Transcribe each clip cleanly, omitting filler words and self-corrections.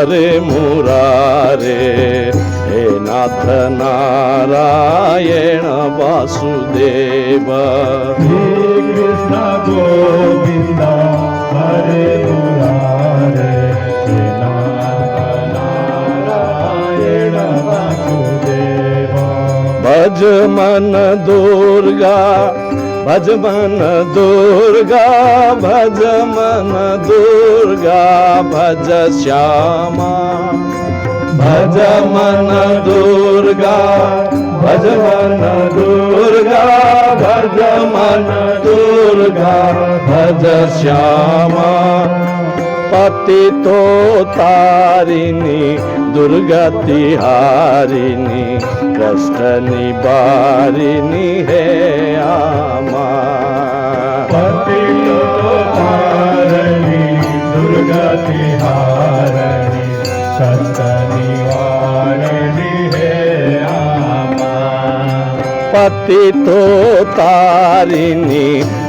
हरे मुरारे हे नाथ नारायण वासुदेव श्री कृष्ण गोविंद हरे मुरारे हे नाथ नारायण वासुदेव भज मन दुर्गा भज मन दुर्गा भज मन दुर्गा भज श्यामा भज मन दुर्गा भज मन दुर्गा भज मन दुर्गा भज श्यामा पतितो तारिणी दुर्गति हारिणी कष्ट निवारिणी है आमा पतितो तारिणी दुर्गति हारिणी कष्ट निवारिणी है आमा पतितो तारिणी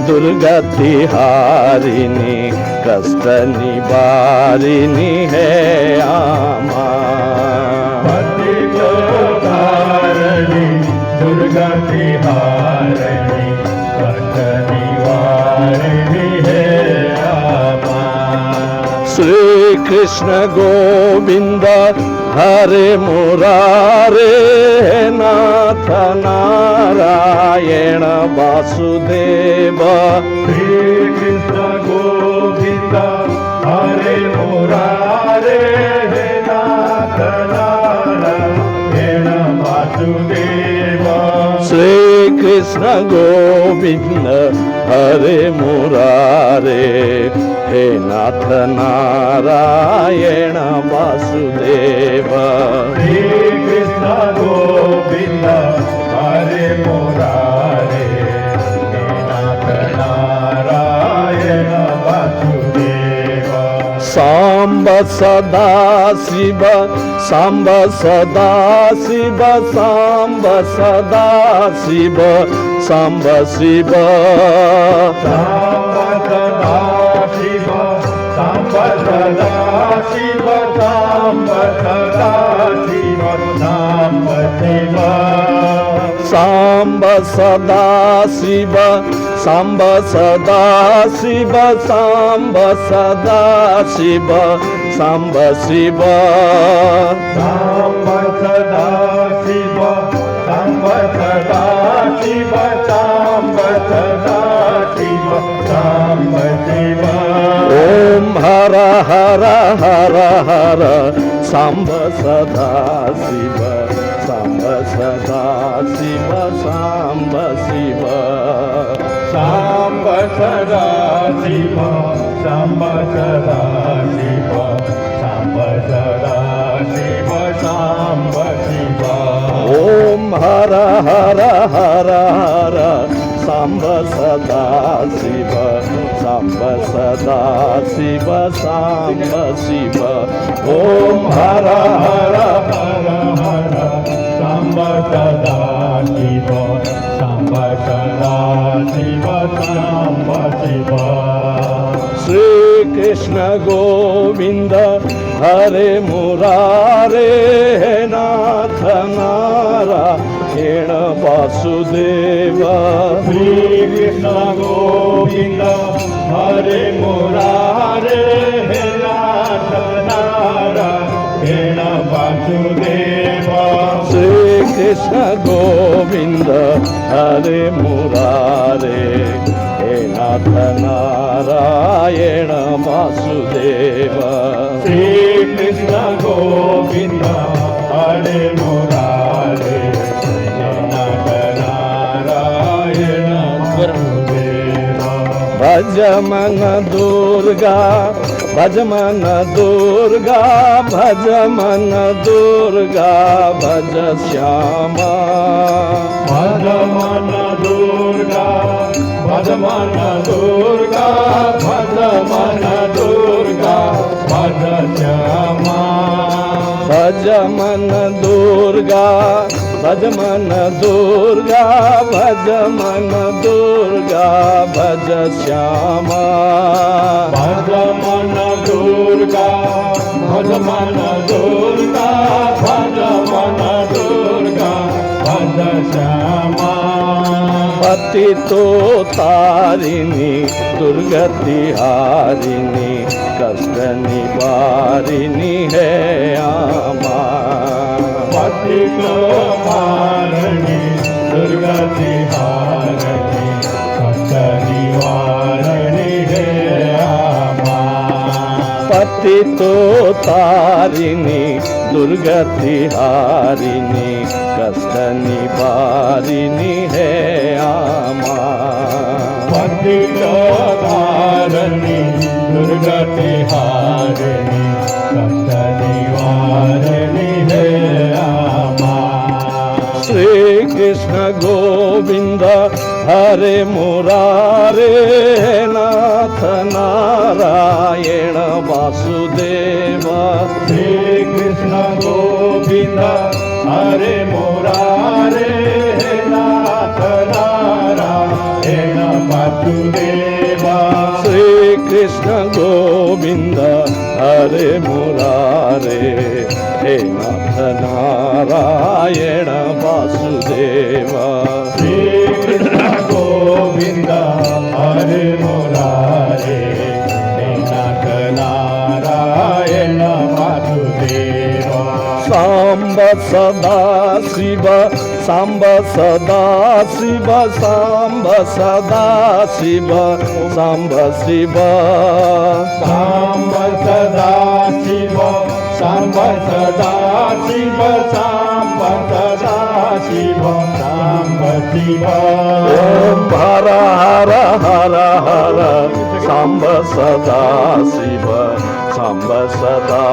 दुर्गति हारिणी कष्ट निवारिणी है आमा पतितो तारिणी दुर्गति हारिणी कष्ट निवारिणी है आमा श्री कृष्ण गोविंद हरे मुरारे हे नाथ नारायण वासुदेव श्री कृष्ण गोविंद हरे मुरारे हे नाथ नारायण वासुदेव श्री कृष्ण गोविंद हरे मुरारे हे नाथ नारायण वासुदेव श्री कृष्ण गोविंद हरे मुरारे हे नाथ नारायण वासुदेव सांब सदा शिव सांब सदा शिव सांब सदा शिव सांब शिव सांब सदा शिव सांब सदा शिव सांब सदा शिव सांब शिव सांब सदा शिव सांब सदा शिव सांब सदा शिव सांब शिव सांब सदा शिव सांब सदा शिव सांब सदा शिव सांब शिव ओम हर हर हर हर सांब सदा शिव सांब सदा शिव सांब शिव सांब सदा शिव सांब सदा शिव सांब सदा शिव सांब शिव ओम हर हर हर हर सांब सदा शिव सांब सदा शिव सांब शिव ओम हर हर हर हर सांब सदा शिव सांब सदा शिव सांब शिव श्री कृष्ण गोविंद हरे मुरारे हे नाथ नारायण वासुदेव श्री कृष्ण गोविंद हरे मुरारे हे नाथ नारायण वासुदेव श्री कृष्ण गोविंद हरे मुरारे हे नाथ नारायण वासुदेव श्री कृष्ण गोविंद हरे मुरारे हे नाथ नारायण वासुदेव भज मन दुर्गा भज मन दुर्गा भज मन दुर्गा भज श्यामा भज मन दुर्गा भज मन दुर्गा भज मन दुर्गा भज श्यामा भज मन दुर्गा भज मन दुर्गा भज मन दुर्गा भज श्यामा भज मन दुर्गा भज मन दुर्गा भज मन दुर्गा भज श्यामा पति तो तारिणी दुर्गति हारिणी कष्ट निवारिणी है आमा पति को मारणी दुर्गति हारणी कष्ट निवारणी है आमा पति तो तारिणी दुर्गति हारिणी कष्ट निवारिणी है आमा पति को धारणी दुर्गति हारिणी कष्ट निवारणी है आमा श्री कृष्ण गोविंद हरे मुरारे नाथ नारायण वासुदेव श्री कृष्ण गोविंद हरे मुरारे नाथ नारायण वासुदेवा श्री कृष्ण गोविंद हरे मुरारे हे नाथ नारायण वासुदेव श्री कृष्ण गोविंद हरे मुरारे नाथ नारायण वासुदेवा सांब सदा शिव सांब सदा शिव सांब सदा शिव सांब शिव सांब सदा शिव सांब सदा शिव सांब सदा शिव सांब शिव ओम हर हर हर हर सांब सदा शिव सांब सदा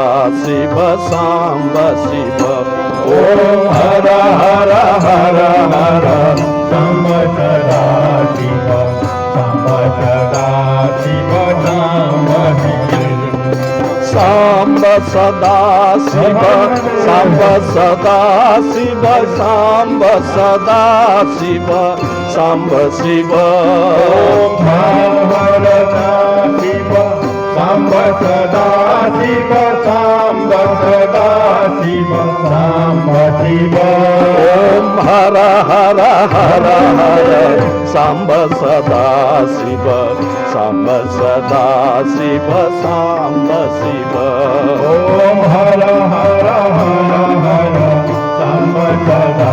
शिव सांब शिव ओम हर हर हर हर सांब सदा शिव सांब सदा शिव सांब शिव सांब सदा शिव सांब सदा शिव सांब सदा शिव सांब शिव सांब सदा शिव सांब सदा शिव सांब सदा शिव सांब शिव ओम हर हर हर हर सांब सदा शिव सांब सदा शिव सांब शिव ओम हर हर हर हर सांब सदा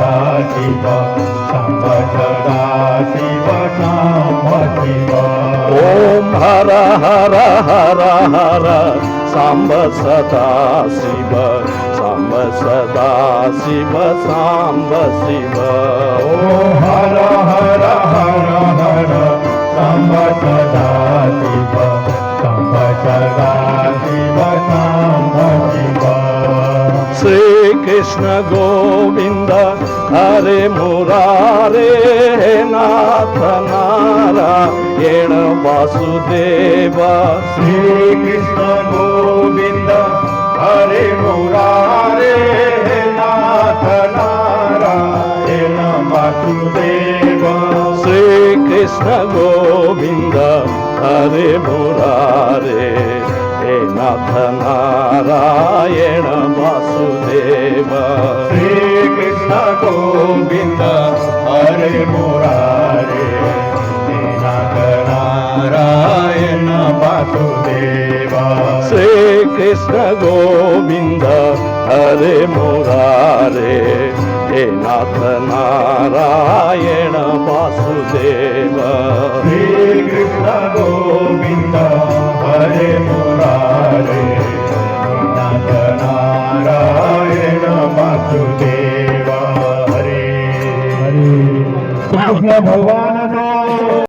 शिव सांब सदा शिव सांब शिव ओम हर हर हर हर सांब सदा शिव सांब सदा शिव सांब शिव ओम हर हर हर हर सांब सदा शिव सांब सदा शिव सांब शिव श्री कृष्ण गोविंद हरे मुरारे नाथ नारायण वासुदेव श्री कृष्ण गोविंद हरे मुरारे नाथ नारायण वासुदेव श्री कृष्ण गोविंद हरे मुरारे हे नाथ नारायण वासुदेव श्री कृष्ण गोविंद हरे मुरारे नाथ नारायण वासुदेव श्री कृष्ण गोविंद हरे मुरारे हे नाथ नारायण वासुदेव श्री कृष्ण गोविंद हरे मुरारे नाथ नारायण वासुदेव हरे हरे कृष्ण भगवान